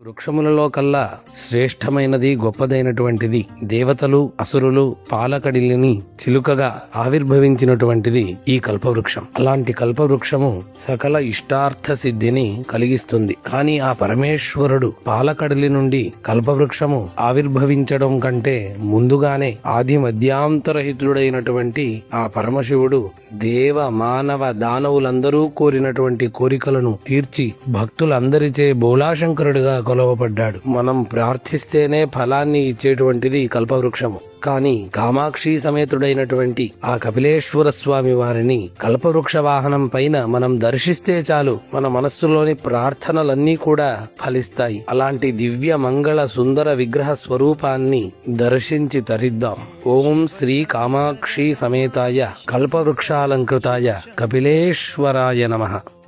వృక్షములలో కల్లా శ్రేష్టమైనది గొప్పదైనటువంటిది దేవతలు అసురులు పాలకడిలిని చిలుకగా ఆవిర్భవించినటువంటిది ఈ కల్పవృక్షం. అలాంటి కల్పవృక్షము సకల ఇష్టార్థ సిద్ధిని కలిగిస్తుంది. కానీ ఆ పరమేశ్వరుడు పాలకడిలి నుండి కల్పవృక్షము ఆవిర్భవించడం కంటే ముందుగానే ఆది మధ్యాంతరహితుడైనటువంటి ఆ పరమశివుడు దేవ మానవ దానవులందరూ కోరినటువంటి కోరికలను తీర్చి భక్తులందరిచే బోళాశంకరుడిగా కొలవబడ్డాడు. మనం ప్రార్థిస్తేనే ఫలాన్ని ఇచ్చేటువంటిది కల్పవృక్షము. కానీ కామాక్షి సమేతుడైనటువంటి ఆ కపిలేశ్వర స్వామి వారిని కల్పవృక్ష వాహనం పైన మనం దర్శిస్తే చాలు మన మనస్సులోని ప్రార్థనలన్నీ కూడా ఫలిస్తాయి. అలాంటి దివ్య మంగళ సుందర విగ్రహ స్వరూపాన్ని దర్శించి తరిద్దాం. ఓం శ్రీ కామాక్షి సమేతాయ కల్పవృక్షాలంకృతాయ కపిలేశ్వరాయ నమః.